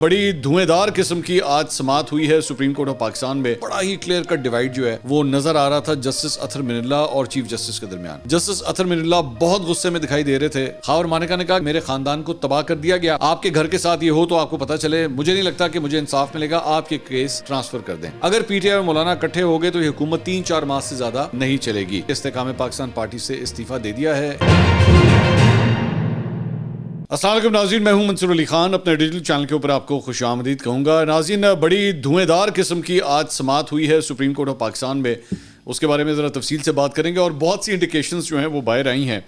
بڑی دھوئیں قسم کی آج سماعت ہوئی ہے سپریم کورٹ آف پاکستان میں. بڑا ہی کلیئر کٹ ڈیوائیڈ جو ہے وہ نظر آ رہا تھا جسٹس اطہر من اللہ اور چیف جسٹس کے درمیان. جسٹس اطہر من اللہ بہت غصے میں دکھائی دے رہے تھے. خاور مانیکا نے کہا میرے خاندان کو تباہ کر دیا گیا, آپ کے گھر کے ساتھ یہ ہو تو آپ کو پتا چلے, مجھے نہیں لگتا کہ مجھے انصاف ملے گا, آپ کے کیس ٹرانسفر کر دیں. اگر پی ٹی آئی اور مولانا اکٹھے ہو گئے تو یہ حکومت 3-4 ماہ سے زیادہ نہیں چلے گی. استحکام پاکستان پارٹی سے استعفیٰ دے دیا ہے. السلام علیکم ناظرین, میں ہوں منصور علی خان. اپنے ڈیجیٹل چینل کے اوپر آپ کو خوش آمدید کہوں گا. ناظرین, بڑی دھوئیں قسم کی آج سماعت ہوئی ہے سپریم کورٹ آف پاکستان میں. اس کے بارے میں ذرا تفصیل سے بات کریں گے اور بہت سی انڈیکیشنز جو ہیں وہ باہر آئی ہیں.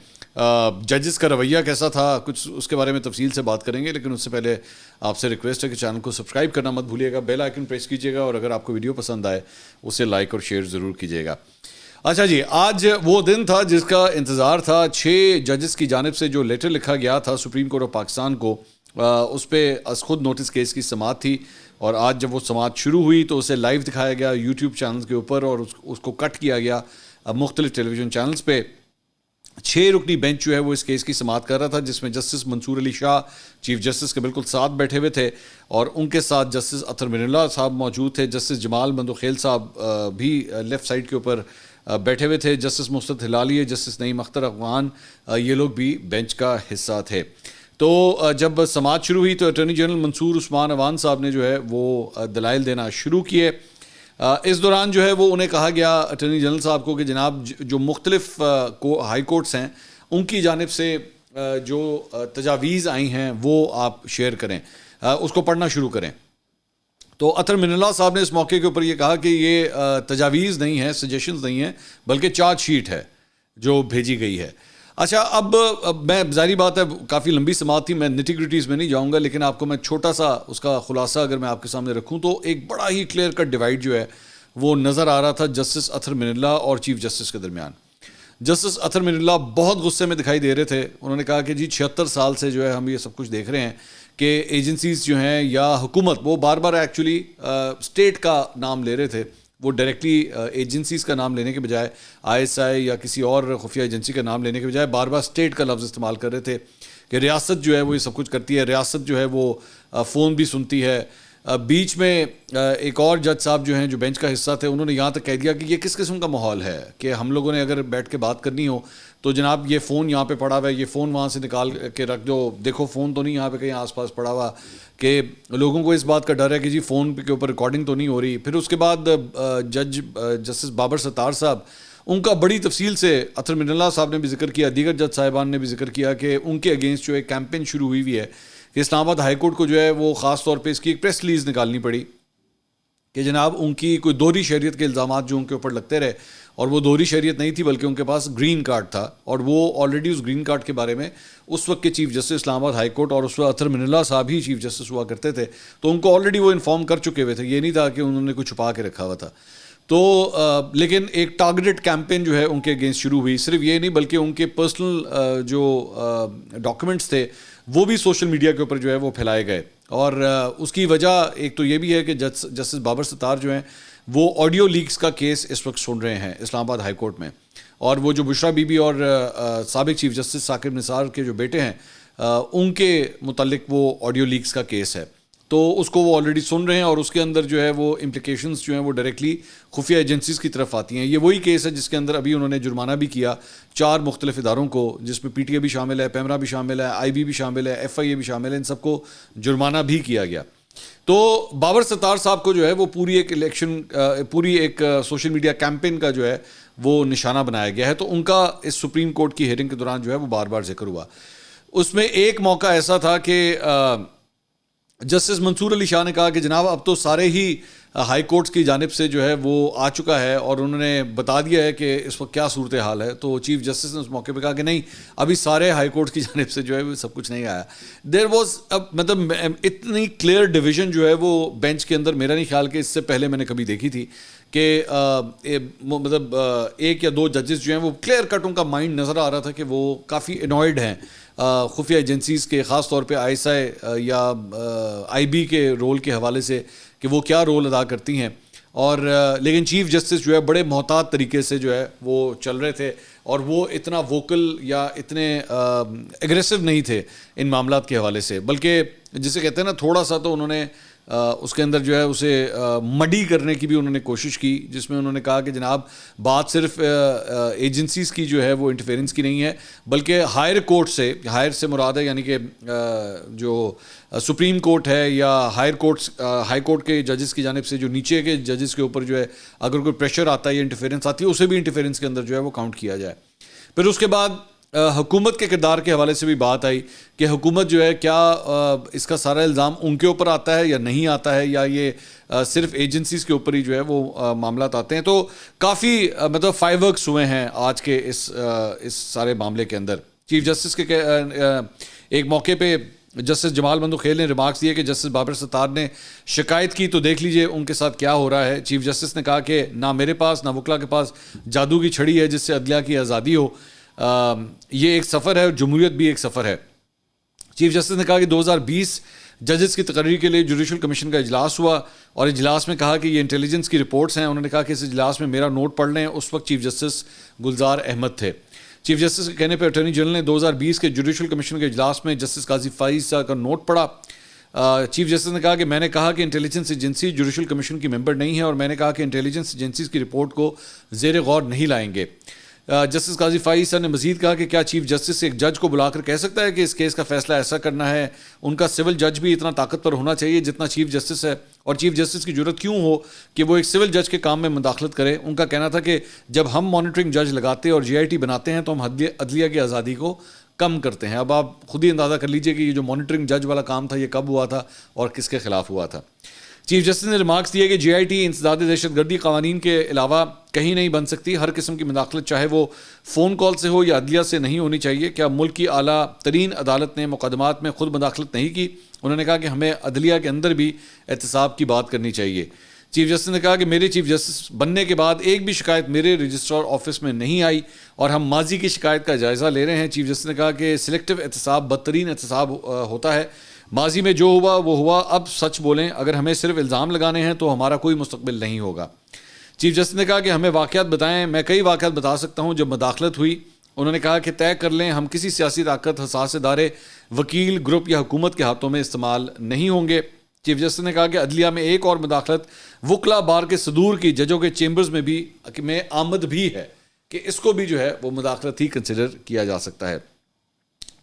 ججز کا رویہ کیسا تھا, کچھ اس کے بارے میں تفصیل سے بات کریں گے, لیکن اس سے پہلے آپ سے ریکویسٹ ہے کہ چینل کو سبسکرائب کرنا مت بھولیے گا, بیل آئیکن پریس کیجیے گا, اور اگر آپ کو ویڈیو پسند آئے اسے لائک اور شیئر ضرور کیجیے گا. اچھا جی, آج وہ دن تھا جس کا انتظار تھا. 6 ججز کی جانب سے جو لیٹر لکھا گیا تھا سپریم کورٹ آف پاکستان کو, اس پہ از خود نوٹس کیس کی سماعت تھی. اور آج جب وہ سماعت شروع ہوئی تو اسے لائیو دکھایا گیا یوٹیوب چینلز کے اوپر, اور اس کو کٹ کیا گیا مختلف ٹیلی ویژن چینلز پہ. 6 رکنی بینچ جو ہے وہ اس کیس کی سماعت کر رہا تھا, جس میں جسٹس منصور علی شاہ چیف جسٹس کے بالکل ساتھ بیٹھے ہوئے تھے, اور ان کے ساتھ جسٹس اطہر من اللہ صاحب موجود تھے. جسٹس جمال بندوخیل صاحب بھی لیفٹ سائڈ کے اوپر بیٹھے ہوئے تھے. جسٹس مصطفی ہلالی, جسٹس نعیم اختر افغان, یہ لوگ بھی بینچ کا حصہ تھے. تو جب سماعت شروع ہوئی تو اٹارنی جنرل منصور عثمان عوان صاحب نے جو ہے وہ دلائل دینا شروع کیے. اس دوران جو ہے وہ انہیں کہا گیا اٹارنی جنرل صاحب کو کہ جناب جو مختلف ہائی کورٹس ہیں ان کی جانب سے جو تجاویز آئی ہیں وہ آپ شیئر کریں, اس کو پڑھنا شروع کریں. تو اطہر من اللہ صاحب نے اس موقع کے اوپر یہ کہا کہ یہ تجاویز نہیں ہے, سجیشنز نہیں ہیں, بلکہ چارج شیٹ ہے جو بھیجی گئی ہے. اچھا, اب میں ظاہری بات ہے کافی لمبی سماعت تھی, میں نیٹی گریٹیز میں نہیں جاؤں گا, لیکن آپ کو میں چھوٹا سا اس کا خلاصہ اگر میں آپ کے سامنے رکھوں تو ایک بڑا ہی کلیئر کٹ ڈیوائیڈ جو ہے وہ نظر آ رہا تھا جسٹس اطہر من اللہ اور چیف جسٹس کے درمیان. جسٹس اطہر من اللہ بہت غصے میں دکھائی دے رہے تھے. انہوں نے کہا کہ جی 76 سال سے جو ہے ہم یہ سب کچھ دیکھ رہے ہیں کہ ایجنسیز جو ہیں یا حکومت, وہ بار بار ایکچولی اسٹیٹ کا نام لے رہے تھے, وہ ڈائریکٹلی ایجنسیز کا نام لینے کے بجائے ISI یا کسی اور خفیہ ایجنسی کا نام لینے کے بجائے بار بار اسٹیٹ کا لفظ استعمال کر رہے تھے کہ ریاست جو ہے وہ یہ سب کچھ کرتی ہے, ریاست جو ہے وہ فون بھی سنتی ہے. بیچ میں ایک اور جج صاحب جو ہیں جو بینچ کا حصہ تھے, انہوں نے یہاں تک کہہ دیا کہ یہ کس قسم کا ماحول ہے کہ ہم لوگوں نے اگر بیٹھ کے بات کرنی ہو تو جناب یہ فون یہاں پہ پڑا ہوا ہے, یہ فون وہاں سے نکال کے رکھ دو, دیکھو فون تو نہیں یہاں پہ کہیں آس پاس پڑا ہوا, کہ لوگوں کو اس بات کا ڈر ہے کہ جی فون کے اوپر ریکارڈنگ تو نہیں ہو رہی. پھر اس کے بعد جج جسٹس بابر ستار صاحب, ان کا بڑی تفصیل سے اطہر من اللہ صاحب نے بھی ذکر کیا, دیگر جج صاحبان نے بھی ذکر کیا کہ ان کے اگینسٹ جو ایک کیمپین شروع ہوئی ہے کہ اسلام آباد ہائی کورٹ کو جو ہے وہ خاص طور پہ اس کی ایک پریس ریلیز نکالنی پڑی کہ جناب ان کی کوئی دوہری شہریت کے الزامات جو ان کے اوپر لگتے رہے, اور وہ دوہری شہریت نہیں تھی بلکہ ان کے پاس گرین کارڈ تھا, اور وہ آلریڈی اس گرین کارڈ کے بارے میں اس وقت کے چیف جسٹس اسلام آباد ہائی کورٹ اور اس وقت اطہر من اللہ صاحب ہی چیف جسٹس ہوا کرتے تھے, تو ان کو آلریڈی وہ انفارم کر چکے ہوئے تھے. یہ نہیں تھا کہ انہوں نے کچھ چھپا کے رکھا ہوا تھا. تو لیکن ایک ٹارگیٹڈ کیمپین جو ہے ان کے اگینسٹ شروع ہوئی. صرف یہ نہیں بلکہ ان کے پرسنل جو ڈاکیومنٹس تھے وہ بھی سوشل میڈیا کے اوپر جو ہے وہ پھیلائے گئے. اور اس کی وجہ ایک تو یہ بھی ہے کہ جسٹس بابر ستار جو ہیں وہ آڈیو لیکس کا کیس اس وقت سن رہے ہیں اسلام آباد ہائی کورٹ میں, اور وہ جو بشرا بی بی اور سابق چیف جسٹس ثاقب نثار کے جو بیٹے ہیں ان کے متعلق وہ آڈیو لیکس کا کیس ہے, تو اس کو وہ آلریڈی سن رہے ہیں, اور اس کے اندر جو ہے وہ امپلیکیشنز جو ہیں وہ ڈائریکٹلی خفیہ ایجنسیز کی طرف آتی ہیں. یہ وہی کیس ہے جس کے اندر ابھی انہوں نے جرمانہ بھی کیا 4 مختلف اداروں کو, جس میں PTI بھی شامل ہے, پیمرا بھی شامل ہے, IB بھی شامل ہے, FIA بھی شامل ہے, ان سب کو جرمانہ بھی کیا گیا. تو بابر ستار صاحب کو جو ہے وہ پوری ایک سوشل میڈیا کیمپین کا جو ہے وہ نشانہ بنایا گیا ہے. تو ان کا اس سپریم کورٹ کی ہیئرنگ کے دوران جو ہے وہ بار بار ذکر ہوا. اس میں ایک موقع ایسا تھا کہ جسٹس منصور علی شاہ نے کہا کہ جناب اب تو سارے ہی ہائی کورٹس کی جانب سے جو ہے وہ آ چکا ہے, اور انہوں نے بتا دیا ہے کہ اس وقت کیا صورتحال ہے. تو چیف جسٹس نے اس موقع پہ کہا کہ نہیں, ابھی سارے ہائی کورٹس کی جانب سے جو ہے وہ سب کچھ نہیں آیا. دیر واز مطلب اتنی کلیئر ڈویژن جو ہے وہ بینچ کے اندر میرا نہیں خیال کہ اس سے پہلے میں نے کبھی دیکھی تھی کہ مطلب 1 یا 2 ججز جو ہیں وہ کلیئر کٹ ان کا مائنڈ نظر آ رہا تھا کہ وہ کافی انوائڈ ہیں خفیہ ایجنسیز کے, خاص طور پہ ISI یا IB کے رول کے حوالے سے کہ وہ کیا رول ادا کرتی ہیں. اور لیکن چیف جسٹس جو ہے بڑے محتاط طریقے سے جو ہے وہ چل رہے تھے, اور وہ اتنا ووکل یا اتنے ایگریسو نہیں تھے ان معاملات کے حوالے سے, بلکہ جسے کہتے ہیں نا تھوڑا سا تو انہوں نے اس کے اندر جو ہے اسے مڈی کرنے کی بھی انہوں نے کوشش کی، جس میں انہوں نے کہا کہ جناب بات صرف ایجنسیز کی جو ہے وہ انٹرفیرنس کی نہیں ہے، بلکہ ہائر کورٹ سے، ہائر سے مراد ہے یعنی کہ جو سپریم کورٹ ہے یا ہائی کورٹ کے ججز کی جانب سے جو نیچے کے ججز کے اوپر جو ہے اگر کوئی پریشر آتا ہے یا انٹرفیرنس آتی ہے، اسے بھی انٹرفیرنس کے اندر جو ہے وہ کاؤنٹ کیا جائے۔ پھر اس کے بعد حکومت کے کردار کے حوالے سے بھی بات آئی کہ حکومت جو ہے کیا اس کا سارا الزام ان کے اوپر آتا ہے یا نہیں آتا ہے، یا یہ صرف ایجنسیز کے اوپر ہی جو ہے وہ معاملات آتے ہیں۔ تو کافی مطلب فائر ورکس ہوئے ہیں آج کے اس سارے معاملے کے اندر۔ چیف جسٹس کے ایک موقع پہ جسٹس جمال بندوخیل نے ریمارکس دیے کہ جسٹس بابر ستار نے شکایت کی تو دیکھ لیجئے ان کے ساتھ کیا ہو رہا ہے۔ چیف جسٹس نے کہا کہ نہ میرے پاس نہ وکلا کے پاس جادو کی چھڑی ہے جس سے عدلیہ کی آزادی ہو، یہ ایک سفر ہے اور جمہوریت بھی ایک سفر ہے۔ چیف جسٹس نے کہا کہ 2020 ججز کی تقرری کے لیے جوڈیشل کمیشن کا اجلاس ہوا اور اجلاس میں کہا کہ یہ انٹیلیجنس کی رپورٹس ہیں۔ انہوں نے کہا کہ اس اجلاس میں میرا نوٹ پڑھ لیں، اس وقت چیف جسٹس گلزار احمد تھے۔ چیف جسٹس کے کہنے پہ اٹارنی جنرل نے 2020 کے جوڈیشل کمیشن کے اجلاس میں جسٹس قاضی فائز صاحب کا نوٹ پڑھا۔ چیف جسٹس نے کہا کہ میں نے کہا کہ انٹیلیجنس ایجنسی جوڈیشل کمیشن کی ممبر نہیں ہے، اور میں نے کہا کہ انٹیلیجنس ایجنسیز کی رپورٹ کو زیر غور نہیں لائیں گے۔ جسٹس قاضی فائز صاحب نے مزید کہا کہ کیا چیف جسٹس ایک جج کو بلا کر کہہ سکتا ہے کہ اس کیس کا فیصلہ ایسا کرنا ہے؟ ان کا سول جج بھی اتنا طاقتور ہونا چاہیے جتنا چیف جسٹس ہے، اور چیف جسٹس کی ضرورت کیوں ہو کہ وہ ایک سول جج کے کام میں مداخلت کرے؟ ان کا کہنا تھا کہ جب ہم مانیٹرنگ جج لگاتے اور جی آئی ٹی بناتے ہیں تو ہم عدلیہ کی آزادی کو کم کرتے ہیں۔ اب آپ خود ہی اندازہ کر لیجئے کہ یہ جو مانیٹرنگ جج والا کام تھا یہ کب ہوا تھا اور کس کے خلاف ہوا تھا۔ چیف جسٹس نے ریمارکس دیے کہ جی آئی ٹی انسداد دہشت گردی قوانین کے علاوہ کہیں نہیں بن سکتی۔ ہر قسم کی مداخلت چاہے وہ فون کال سے ہو یا عدلیہ سے نہیں ہونی چاہیے۔ کیا ملک کی اعلیٰ ترین عدالت نے مقدمات میں خود مداخلت نہیں کی؟ انہوں نے کہا کہ ہمیں عدلیہ کے اندر بھی احتساب کی بات کرنی چاہیے۔ چیف جسٹس نے کہا کہ میرے چیف جسٹس بننے کے بعد ایک بھی شکایت میرے رجسٹرار آفس میں نہیں آئی اور ہم ماضی کی شکایت کا جائزہ لے رہے ہیں۔ چیف جسٹس نے کہا کہ سلیکٹو احتساب بدترین احتساب ہوتا ہے، ماضی میں جو ہوا وہ ہوا، اب سچ بولیں، اگر ہمیں صرف الزام لگانے ہیں تو ہمارا کوئی مستقبل نہیں ہوگا۔ چیف جسٹس نے کہا کہ ہمیں واقعات بتائیں، میں کئی واقعات بتا سکتا ہوں جب مداخلت ہوئی۔ انہوں نے کہا کہ طے کر لیں ہم کسی سیاسی طاقت، حساس ادارے، وکیل گروپ یا حکومت کے ہاتھوں میں استعمال نہیں ہوں گے۔ چیف جسٹس نے کہا کہ عدلیہ میں ایک اور مداخلت وکلا بار کے صدور کی ججوں کے چیمبرز میں بھی آمد بھی ہے کہ اس کو بھی جو ہے وہ مداخلت ہی کنسیڈر کیا جا سکتا ہے۔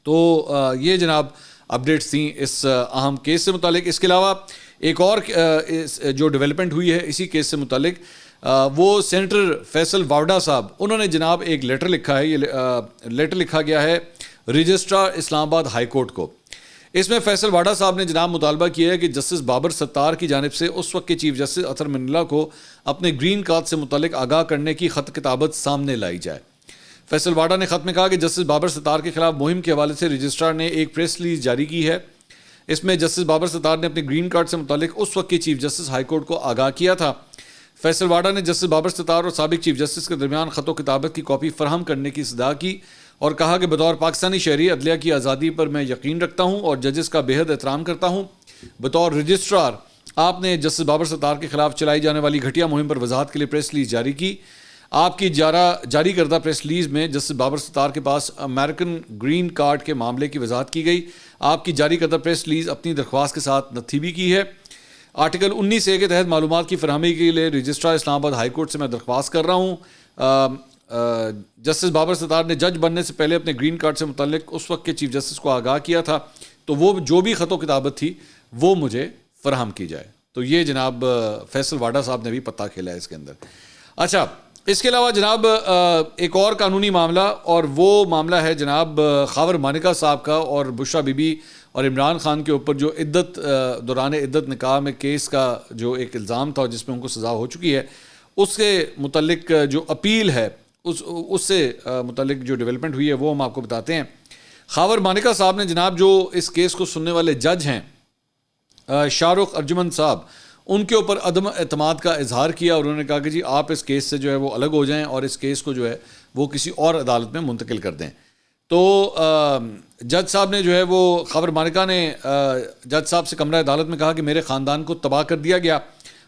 تو یہ جناب اپڈیٹس تھیں اس اہم کیس سے متعلق۔ اس کے علاوہ ایک اور جو ڈیولپمنٹ ہوئی ہے اسی کیس سے متعلق، وہ سینیٹر فیصل واوڈا صاحب، انہوں نے جناب ایک لیٹر لکھا ہے۔ یہ لیٹر لکھا گیا ہے رجسٹرار اسلام آباد ہائی کورٹ کو۔ اس میں فیصل واڈا صاحب نے جناب مطالبہ کیا ہے کہ جسٹس بابر ستار کی جانب سے اس وقت کے چیف جسٹس اطہر منیلا کو اپنے گرین کارڈ سے متعلق آگاہ کرنے کی خط کتابت سامنے لائی جائے۔ فیصل واڈا نے خط میں کہا کہ جسٹس بابر ستار کے خلاف مہم کے حوالے سے رجسٹرار نے ایک پریس ریلیز جاری کی ہے۔ اس میں جسٹس بابر ستار نے اپنے گرین کارڈ سے متعلق اس وقت کے چیف جسٹس ہائی کورٹ کو آگاہ کیا تھا۔ فیصل واڈا نے جسٹس بابر ستار اور سابق چیف جسٹس کے درمیان خط و کتابت کی کاپی فراہم کرنے کی استدعا کی اور کہا کہ بطور پاکستانی شہری عدلیہ کی آزادی پر میں یقین رکھتا ہوں اور ججز کا بے حد احترام کرتا ہوں۔ بطور رجسٹرار آپ نے جسٹس بابر ستار کے خلاف چلائی جانے والی گھٹیا مہم پر وضاحت کے لیے پریس ریلیز جاری کی۔ آپ کی جاری کردہ پریس ریلیز میں جسٹس بابر ستار کے پاس امریکن گرین کارڈ کے معاملے کی وضاحت کی گئی۔ آپ کی جاری کردہ پریس ریلیز اپنی درخواست کے ساتھ نتھی بھی کی ہے۔ آرٹیکل 19A کے تحت معلومات کی فراہمی کے لیے رجسٹرار اسلام آباد ہائی کورٹ سے میں درخواست کر رہا ہوں۔ جسٹس بابر ستار نے جج بننے سے پہلے اپنے گرین کارڈ سے متعلق اس وقت کے چیف جسٹس کو آگاہ کیا تھا، تو وہ جو بھی خط و کتابت تھی وہ مجھے فراہم کی جائے۔ تو یہ جناب فیصل واڈا صاحب نے بھی پتہ کھیلا ہے اس کے اندر۔ اچھا، اس کے علاوہ جناب ایک اور قانونی معاملہ، اور وہ معاملہ ہے جناب خاور مانیکا صاحب کا اور بشرا بی بی اور عمران خان کے اوپر جو دوران عدت نکاح میں کیس کا جو ایک الزام تھا جس میں ان کو سزا ہو چکی ہے، اس کے متعلق جو اپیل ہے اس سے متعلق جو ڈیولپمنٹ ہوئی ہے وہ ہم آپ کو بتاتے ہیں۔ خاور مانیکا صاحب نے جناب جو اس کیس کو سننے والے جج ہیں شاہ رخ ارجمن صاحب، ان کے اوپر عدم اعتماد کا اظہار کیا اور انہوں نے کہا کہ جی آپ اس کیس سے جو ہے وہ الگ ہو جائیں اور اس کیس کو جو ہے وہ کسی اور عدالت میں منتقل کر دیں۔ تو جج صاحب نے جو ہے وہ خاور مانیکا نے جج صاحب سے کمرہ عدالت میں کہا کہ میرے خاندان کو تباہ کر دیا گیا،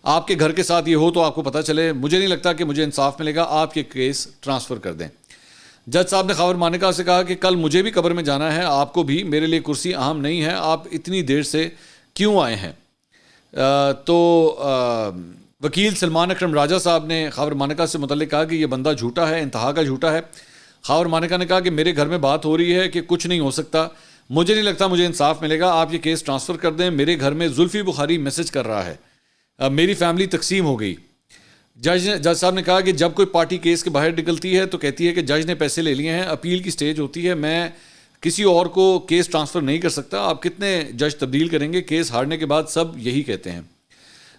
آپ کے گھر کے ساتھ یہ ہو تو آپ کو پتہ چلے، مجھے نہیں لگتا کہ مجھے انصاف ملے گا، آپ یہ کیس ٹرانسفر کر دیں۔ جج صاحب نے خاور مانیکا سے کہا کہ کل مجھے بھی قبر میں جانا ہے, آپ کو بھی, میرے لیے کرسی اہم نہیں ہے, آپ اتنی دیر سے کیوں آئے ہیں. تو وکیل سلمان اکرم راجہ صاحب نے خاور مانیکا سے متعلق کہا کہ یہ بندہ جھوٹا ہے, انتہا کا جھوٹا ہے. خاور مانیکا نے کہا کہ میرے گھر میں بات ہو رہی ہے کہ کچھ نہیں ہو سکتا, مجھے نہیں لگتا مجھے انصاف ملے گا, آپ یہ کیس ٹرانسفر کر دیں, میرے گھر میں زلفی بخاری میسج کر رہا ہے, میری فیملی تقسیم ہو گئی. جج صاحب نے کہا کہ جب کوئی پارٹی کیس کے باہر نکلتی ہے تو کہتی ہے کہ جج نے پیسے لے لیے ہیں, اپیل کی سٹیج ہوتی ہے, میں کسی اور کو کیس ٹرانسفر نہیں کر سکتا, آپ کتنے جج تبدیل کریں گے, کیس ہارنے کے بعد سب یہی کہتے ہیں.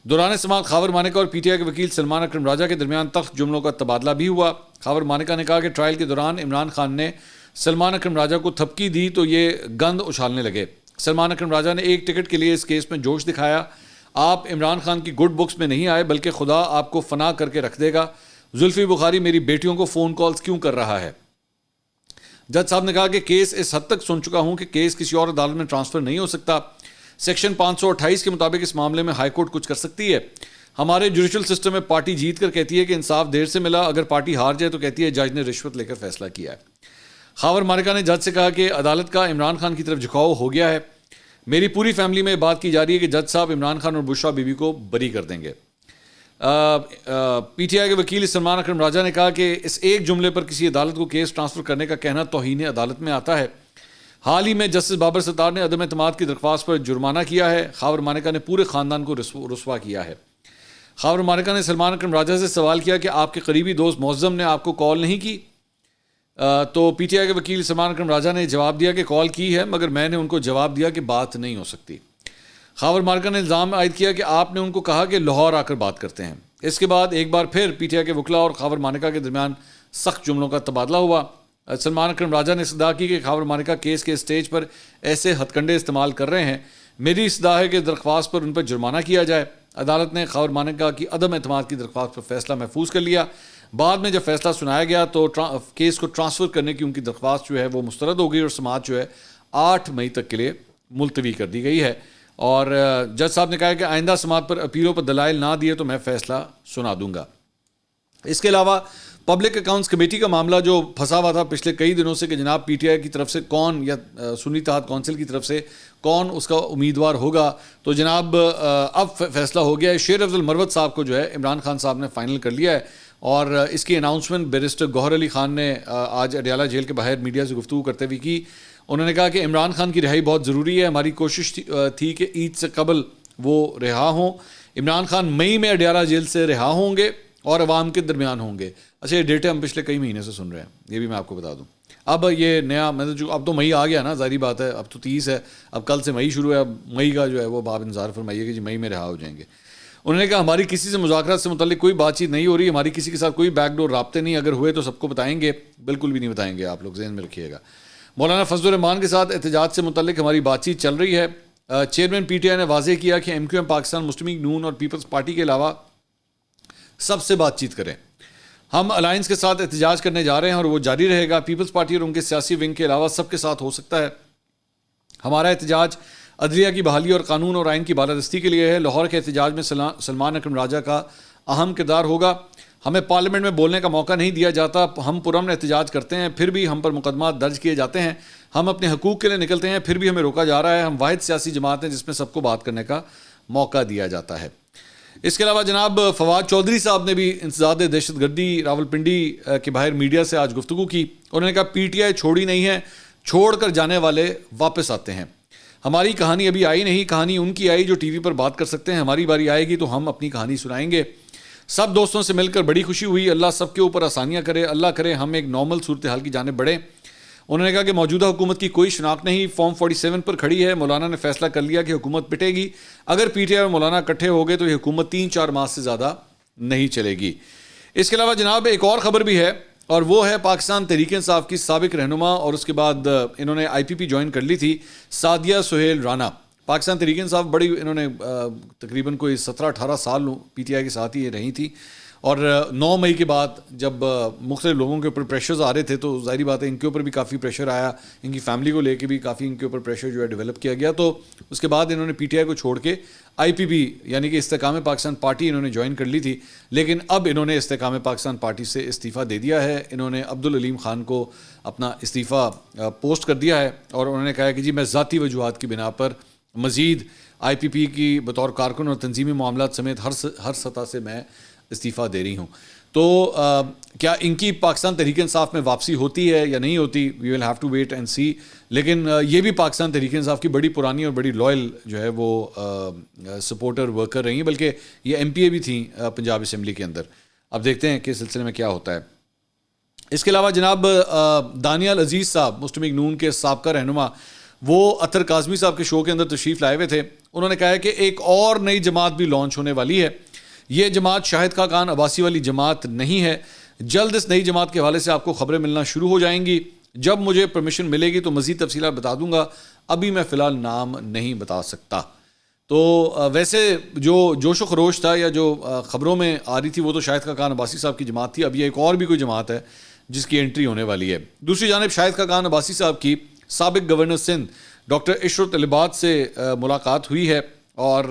دوران سماعت خاور مانیکا اور پی ٹی آئی کے وکیل سلمان اکرم راجہ کے درمیان تخت جملوں کا تبادلہ بھی ہوا. خاور مانیکا نے کہا کہ ٹرائل کے دوران عمران خان نے سلمان اکرم راجہ کو تھپکی دی تو یہ گند اچھالنے لگے. سلمان اکرم راجہ نے ایک ٹکٹ کے لیے اس کیس میں جوش دکھایا, آپ عمران خان کی گڈ بکس میں نہیں آئے بلکہ خدا آپ کو فنا کر کے رکھ دے گا, زلفی بخاری میری بیٹیوں کو فون کالز کیوں کر رہا ہے. جج صاحب نے کہا کہ کیس اس حد تک سن چکا ہوں کہ کیس کسی اور عدالت میں ٹرانسفر نہیں ہو سکتا, سیکشن 528 کے مطابق اس معاملے میں ہائی کورٹ کچھ کر سکتی ہے. ہمارے جوڈیشل سسٹم میں پارٹی جیت کر کہتی ہے کہ انصاف دیر سے ملا, اگر پارٹی ہار جائے تو کہتی ہے جج نے رشوت لے کر فیصلہ کیا ہے. خاور مانیکا نے جج سے کہا کہ عدالت کا عمران خان کی طرف جھکاؤ ہو گیا ہے, میری پوری فیملی میں بات کی جا رہی ہے کہ جج صاحب عمران خان اور بشرا بی بی کو بری کر دیں گے. پی ٹی آئی کے وکیل سلمان اکرم راجہ نے کہا کہ اس ایک جملے پر کسی عدالت کو کیس ٹرانسفر کرنے کا کہنا توہین عدالت میں آتا ہے. حال ہی میں جسٹس بابر ستار نے عدم اعتماد کی درخواست پر جرمانہ کیا ہے, خاور مانیکا نے پورے خاندان کو رسوا کیا ہے. خاور مانیکا نے سلمان اکرم راجہ سے سوال کیا کہ آپ کے قریبی دوست معظم نے آپ کو کال نہیں کی, تو پی ٹی آئی کے وکیل سلمان اکرم راجہ نے جواب دیا کہ کال کی ہے مگر میں نے ان کو جواب دیا کہ بات نہیں ہو سکتی. خاور مانیکا نے الزام عائد کیا کہ آپ نے ان کو کہا کہ لاہور آ کر بات کرتے ہیں. اس کے بعد ایک بار پھر پی ٹی آئی کے وکلاء اور خاور مانیکا کے درمیان سخت جملوں کا تبادلہ ہوا. سلمان اکرم راجہ نے استدعا کی کہ خاور مانیکا کیس کے اسٹیج پر ایسے ہتھ کنڈے استعمال کر رہے ہیں, میری استدعا ہے کہ درخواست پر ان پر جرمانہ کیا جائے. عدالت نے خاور مانیکا کی عدم اعتماد کی درخواست پر فیصلہ محفوظ کر لیا. بعد میں جب فیصلہ سنایا گیا تو کیس کو ٹرانسفر کرنے کی ان کی درخواست جو ہے وہ مسترد ہو گئی اور سماعت جو ہے 8 مئی تک کے لیے ملتوی کر دی گئی ہے. اور جج صاحب نے کہا کہ آئندہ سماعت پر اپیلوں پر دلائل نہ دیے تو میں فیصلہ سنا دوں گا. اس کے علاوہ پبلک اکاؤنٹس کمیٹی کا معاملہ جو پھنسا ہوا تھا پچھلے کئی دنوں سے کہ جناب پی ٹی آئی کی طرف سے کون یا سنی اتحاد کونسل کی طرف سے کون اس کا امیدوار ہوگا, تو جناب اب فیصلہ ہو گیا ہے. شیر افضل مروت صاحب کو جو ہے عمران خان صاحب نے فائنل کر لیا ہے, اور اس کی اناؤنسمنٹ بیرسٹر گوہر علی خان نے آج اڈیالہ جیل کے باہر میڈیا سے گفتگو کرتے ہوئے کی. انہوں نے کہا کہ عمران خان کی رہائی بہت ضروری ہے, ہماری کوشش تھی کہ عید سے قبل وہ رہا ہوں. عمران خان مئی میں اڈیالہ جیل سے رہا ہوں گے اور عوام کے درمیان ہوں گے. اچھا, یہ ڈیٹے ہم پچھلے کئی مہینے سے سن رہے ہیں, یہ بھی میں آپ کو بتا دوں. اب یہ نیا مطلب اب تو مئی آ گیا نا, ظاہری بات ہے, اب تو 30 ہے, اب کل سے مئی شروع ہے, اب مئی کا جو ہے وہ باب انتظار فرمائیے کہ جی مئی میں رہا ہو جائیں گے. انہوں نے کہا ہماری کسی سے مذاکرات سے متعلق کوئی بات چیت نہیں ہو رہی, ہماری کسی کے ساتھ کوئی بیک ڈور رابطے نہیں, اگر ہوئے تو سب کو بتائیں گے, بالکل بھی نہیں بتائیں گے, آپ لوگ ذہن میں رکھیے گا. مولانا فضل الرحمان کے ساتھ احتجاج سے متعلق ہماری بات چیت چل رہی ہے. چیئرمین پی ٹی آئی نے واضح کیا کہ ایم کیو ایم پاکستان مسلم لیگ نون اور پیپلز پارٹی کے علاوہ سب سے بات چیت کریں. ہم الائنس کے ساتھ احتجاج کرنے جا رہے ہیں اور وہ جاری رہے گا. پیپلز پارٹی اور ان کے سیاسی ونگ کے علاوہ سب کے ساتھ ہو سکتا ہے. ہمارا احتجاج عدلیہ کی بحالی اور قانون اور آئین کی بالادستی کے لیے ہے. لاہور کے احتجاج میں سلمان اکرم راجہ کا اہم کردار ہوگا. ہمیں پارلیمنٹ میں بولنے کا موقع نہیں دیا جاتا, ہم پرامن احتجاج کرتے ہیں پھر بھی ہم پر مقدمات درج کیے جاتے ہیں. ہم اپنے حقوق کے لیے نکلتے ہیں پھر بھی ہمیں روکا جا رہا ہے. ہم واحد سیاسی جماعت ہیں جس میں سب کو بات کرنے کا موقع دیا جاتا ہے. اس کے علاوہ جناب فواد چودھری صاحب نے بھی انسداد دہشت گردی راولپنڈی کے باہر میڈیا سے آج گفتگو کی. انہوں نے کہا پی ٹی آئی چھوڑی نہیں ہے, چھوڑ کر جانے والے واپس آتے ہیں. ہماری کہانی ابھی آئی نہیں, کہانی ان کی آئی جو ٹی وی پر بات کر سکتے ہیں. ہماری باری آئے گی تو ہم اپنی کہانی سنائیں گے. سب دوستوں سے مل کر بڑی خوشی ہوئی. اللہ سب کے اوپر آسانیاں کرے, اللہ کرے ہم ایک نارمل صورتحال کی جانب بڑھیں. انہوں نے کہا کہ موجودہ حکومت کی کوئی شناخت نہیں, فارم 47 پر کھڑی ہے. مولانا نے فیصلہ کر لیا کہ حکومت پٹے گی. اگر پی ٹی آئی اور مولانا اکٹھے ہو گئے تو یہ حکومت 3-4 ماہ سے زیادہ نہیں چلے گی. اس کے علاوہ جناب ایک اور خبر بھی ہے, اور وہ ہے پاکستان تحریک انصاف کی سابق رہنما اور اس کے بعد انہوں نے آئی پی پی جوائن کر لی تھی, سعدیہ سہیل رانا. پاکستان تحریک انصاف بڑی انہوں نے تقریباً کوئی 17-18 سال پی ٹی آئی کے ساتھ ہی رہی تھی. اور 9 مئی کے بعد جب مختلف لوگوں کے اوپر پریشرز آ رہے تھے تو ظاہری بات ہے ان کے اوپر بھی کافی پریشر آیا, ان کی فیملی کو لے کے بھی کافی ان کے اوپر پریشر جو ہے ڈیولپ کیا گیا. تو اس کے بعد انہوں نے پی ٹی آئی کو چھوڑ کے آئی پی پی یعنی کہ استحکام پاکستان پارٹی انہوں نے جوائن کر لی تھی, لیکن اب انہوں نے استحکام پاکستان پارٹی سے استعفیٰ دے دیا ہے. انہوں نے عبدالعلیم خان کو اپنا استعفیٰ پوسٹ کر دیا ہے اور انہوں نے کہا ہے کہ جی میں ذاتی وجوہات کی بنا پر مزید آئی پی پی کی بطور کارکن اور تنظیمی معاملات سمیت ہر سطح سے میں استعفیٰ دے رہی ہوں. تو کیا ان کی پاکستان تحریک انصاف میں واپسی ہوتی ہے یا نہیں ہوتی, we will have to wait and see. لیکن یہ بھی پاکستان تحریک انصاف کی بڑی پرانی اور بڑی لائل جو ہے وہ سپورٹر ورکر رہی ہیں, بلکہ یہ ایم پی اے بھی تھیں پنجاب اسمبلی کے اندر. اب دیکھتے ہیں کہ اس سلسلے میں کیا ہوتا ہے. اس کے علاوہ جناب دانیال عزیز صاحب مسلم لیگ نون کے سابقہ رہنما, وہ اطہر کاظمی صاحب کے شو کے اندر تشریف لائے ہوئے تھے. انہوں نے کہا ہے کہ ایک اور نئی جماعت بھی لانچ ہونے والی ہے. یہ جماعت شاہد خاقان عباسی والی جماعت نہیں ہے. جلد اس نئی جماعت کے حوالے سے آپ کو خبریں ملنا شروع ہو جائیں گی. جب مجھے پرمیشن ملے گی تو مزید تفصیلات بتا دوں گا, ابھی میں فی الحال نام نہیں بتا سکتا. تو ویسے جو جوش و خروش تھا یا جو خبروں میں آ رہی تھی وہ تو شاہد خاقان عباسی صاحب کی جماعت تھی. اب یہ ایک اور بھی کوئی جماعت ہے جس کی انٹری ہونے والی ہے. دوسری جانب شاہد خاقان عباسی صاحب کی سابق گورنر سندھ ڈاکٹر عشرت العباد سے ملاقات ہوئی ہے, اور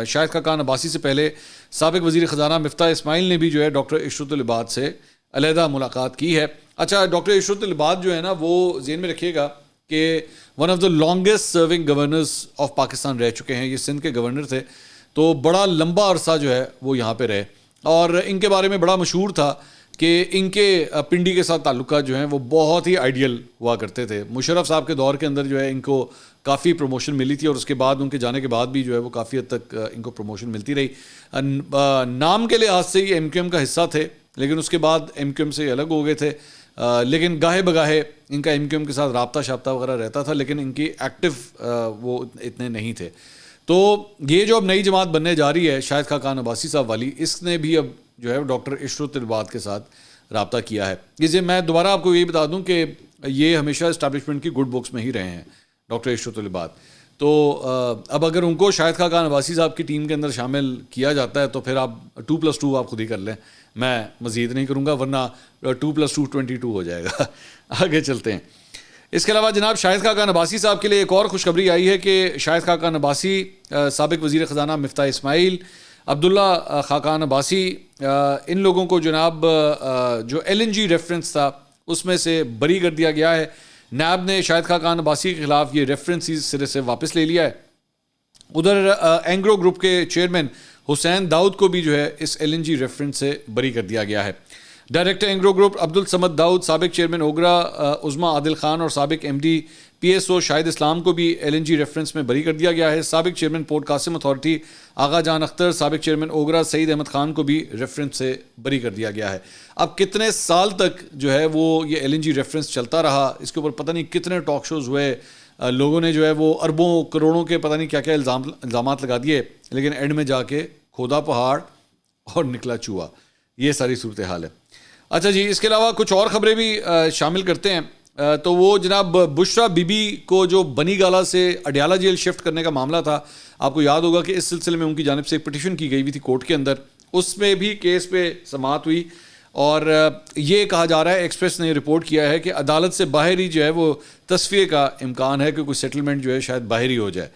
شاہد خاقان عباسی سے پہلے سابق وزیر خزانہ مفتاح اسماعیل نے بھی جو ہے ڈاکٹر عشرت العباد سے علیحدہ ملاقات کی ہے. اچھا, ڈاکٹر عشرت العباد جو ہے نا وہ ذہن میں رکھیے گا کہ one of the longest serving governors of Pakistan رہ چکے ہیں. یہ سندھ کے گورنر تھے, تو بڑا لمبا عرصہ جو ہے وہ یہاں پہ رہے, اور ان کے بارے میں بڑا مشہور تھا کہ ان کے پنڈی کے ساتھ تعلقات جو ہیں وہ بہت ہی آئیڈیل ہوا کرتے تھے. مشرف صاحب کے دور کے اندر جو ہے ان کو کافی پروموشن ملی تھی, اور اس کے بعد ان کے جانے کے بعد بھی جو ہے وہ کافی حد تک ان کو پروموشن ملتی رہی. نام کے لحاظ سے یہ ایم کیو ایم کا حصہ تھے, لیکن اس کے بعد ایم کیو ایم سے الگ ہو گئے تھے. لیکن گاہے بگاہے ان کا ایم کیو ایم کے ساتھ رابطہ شابطہ وغیرہ رہتا تھا, لیکن ان کی ایکٹیو وہ اتنے نہیں تھے. تو یہ جو اب نئی جماعت بننے جا رہی ہے شاہد خاقان عباسی صاحب والی, اس نے بھی اب جو ہے ڈاکٹر عشرت العباد کے ساتھ رابطہ کیا ہے. جسے میں دوبارہ آپ کو یہی بتا دوں کہ یہ ہمیشہ اسٹیبلشمنٹ کی گڈ بکس میں ہی رہے ہیں ڈاکٹر عشرت العباد. تو اب اگر ان کو شاہد خاقان عباسی صاحب کی ٹیم کے اندر شامل کیا جاتا ہے تو پھر آپ 2+2 آپ خود ہی کر لیں, میں مزید نہیں کروں گا, ورنہ 2+2 22 ہو جائے گا. آگے چلتے ہیں. اس کے علاوہ جناب شاہد خاقان عباسی صاحب کے لیے ایک اور خوشخبری آئی ہے کہ شاہد خاقان عباسی, سابق وزیر خزانہ مفتاح اسماعیل, عبداللہ خاقان عباسی, ان لوگوں کو جناب جو LNG ریفرنس تھا اس میں سے بری کر دیا گیا ہے. نیب نے شاہد خاقان عباسی کے خلاف یہ ریفرنس سرے سے واپس لے لیا ہے. ادھر اینگرو گروپ کے چیئرمین حسین داؤد کو بھی جو ہے اس LNG ریفرنس سے بری کر دیا گیا ہے. ڈائریکٹر اینگرو گروپ عبدالصمد داؤد, سابق چیئرمین اوگرا عظما عادل خان اور سابق MD PSO شاہد اسلام کو بھی LNG ریفرنس میں بری کر دیا گیا ہے. سابق چیئرمین پورٹ قاسم اتھارٹی آغا جان اختر, سابق چیئرمین اوگرا سعید احمد خان کو بھی ریفرنس سے بری کر دیا گیا ہے. اب کتنے سال تک جو ہے وہ یہ LNG ریفرنس چلتا رہا, اس کے اوپر پتہ نہیں کتنے ٹاک شوز ہوئے, لوگوں نے جو ہے وہ اربوں کروڑوں کے پتہ نہیں کیا کیا الزامات لگا دیے, لیکن اینڈ میں جا کے کھودا پہاڑ اور نکلا چوہا. یہ ساری صورتحال ہے. اچھا جی, اس کے علاوہ کچھ اور خبریں بھی شامل کرتے ہیں. تو وہ جناب بشرا بی بی کو جو بنی گالا سے اڈیالہ جیل شفٹ کرنے کا معاملہ تھا, آپ کو یاد ہوگا کہ اس سلسلے میں ان کی جانب سے ایک پٹیشن کی گئی ہوئی تھی کورٹ کے اندر. اس میں بھی کیس پہ سماعت ہوئی, اور یہ کہا جا رہا ہے, ایکسپریس نے رپورٹ کیا ہے کہ عدالت سے باہر ہی جو ہے وہ تصفیے کا امکان ہے کہ کوئی سیٹلمنٹ جو ہے شاید باہر ہی ہو جائے.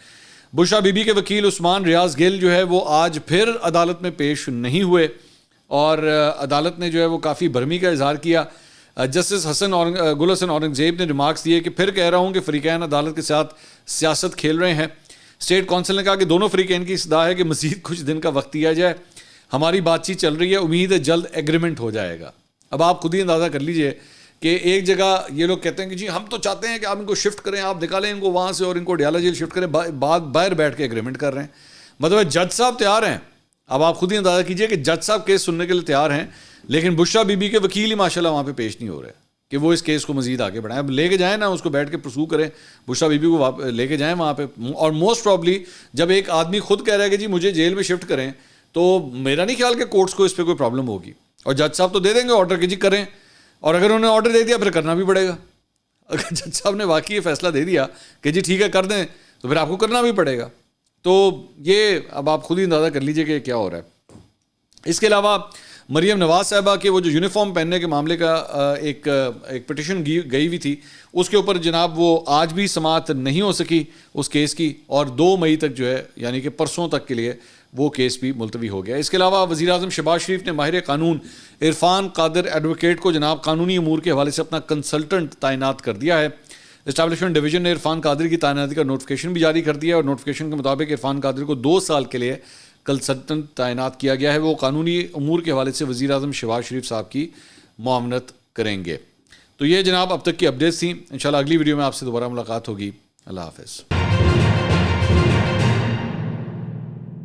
بشرا بی بی کے وکیل عثمان ریاض گل جو ہے وہ آج پھر عدالت میں پیش نہیں ہوئے, اور عدالت نے جو ہے وہ کافی برہمی کا اظہار کیا. جسٹس گل حسن اورنگزیب نے ریمارکس دیے کہ پھر کہہ رہا ہوں کہ فریقین عدالت کے ساتھ سیاست کھیل رہے ہیں. اسٹیٹ کونسل نے کہا کہ دونوں فریقین کی صدا ہے کہ مزید کچھ دن کا وقت دیا جائے, ہماری بات چیت چل رہی ہے, امید ہے جلد ایگریمنٹ ہو جائے گا. اب آپ خود ہی اندازہ کر لیجئے کہ ایک جگہ یہ لوگ کہتے ہیں کہ جی ہم تو چاہتے ہیں کہ آپ ان کو شفٹ کریں, آپ نکالیں ان کو وہاں سے اور ان کو اڈیالہ جیل شفٹ کریں, باہر بیٹھ کے ایگریمنٹ کر رہے ہیں. مطلب جج صاحب تیار ہیں, اب آپ خود ہی اندازہ کیجئے کہ جج صاحب کیس سننے کے لیے تیار ہیں, لیکن بشرا بی بی کے وکیل ہی ماشاءاللہ وہاں پہ پیش نہیں ہو رہے کہ وہ اس کیس کو مزید آگے بڑھائیں. اب لے کے جائیں نا, اس کو بیٹھ کے پرسو کریں, بشرا بی بی کو لے کے جائیں وہاں پہ. اور موسٹ پرابلی جب ایک آدمی خود کہہ رہا ہے کہ جی مجھے جیل میں شفٹ کریں, تو میرا نہیں خیال کہ کورٹس کو اس پہ کوئی پرابلم ہوگی, اور جج صاحب تو دے دیں گے آرڈر کہ جی کریں, اور اگر انہوں نے آرڈر دے دیا پھر کرنا بھی پڑے گا. اگر جج صاحب نے واقعی یہ فیصلہ دے دیا کہ جی ٹھیک ہے کر دیں, تو پھر آپ کو کرنا بھی پڑے گا. تو یہ اب آپ خود ہی اندازہ کر لیجئے کہ کیا ہو رہا ہے. اس کے علاوہ مریم نواز صاحبہ کے وہ جو یونیفارم پہننے کے معاملے کا ایک پٹیشن گئی ہوئی تھی، اس کے اوپر جناب وہ آج بھی سماعت نہیں ہو سکی اس کیس کی، اور 2 مئی تک جو ہے یعنی کہ پرسوں تک کے لیے وہ کیس بھی ملتوی ہو گیا. اس کے علاوہ وزیر اعظم شہباز شریف نے ماہر قانون عرفان قادر ایڈوکیٹ کو جناب قانونی امور کے حوالے سے اپنا کنسلٹنٹ تعینات کر دیا ہے. اسٹیبلشمنٹ ڈویژن نے عرفان قادری کی تعیناتی کا نوٹیفیکیشن بھی جاری کر دیا ہے، اور نوٹیفیکیشن کے مطابق عرفان قادری کو 2 سال کے لیے کنسلٹنٹ تعینات کیا گیا ہے. وہ قانونی امور کے حوالے سے وزیر اعظم شہباز شریف صاحب کی معاونت کریں گے. تو یہ جناب اب تک کی اپڈیٹس تھیں. انشاءاللہ اگلی ویڈیو میں آپ سے دوبارہ ملاقات ہوگی. اللہ حافظ.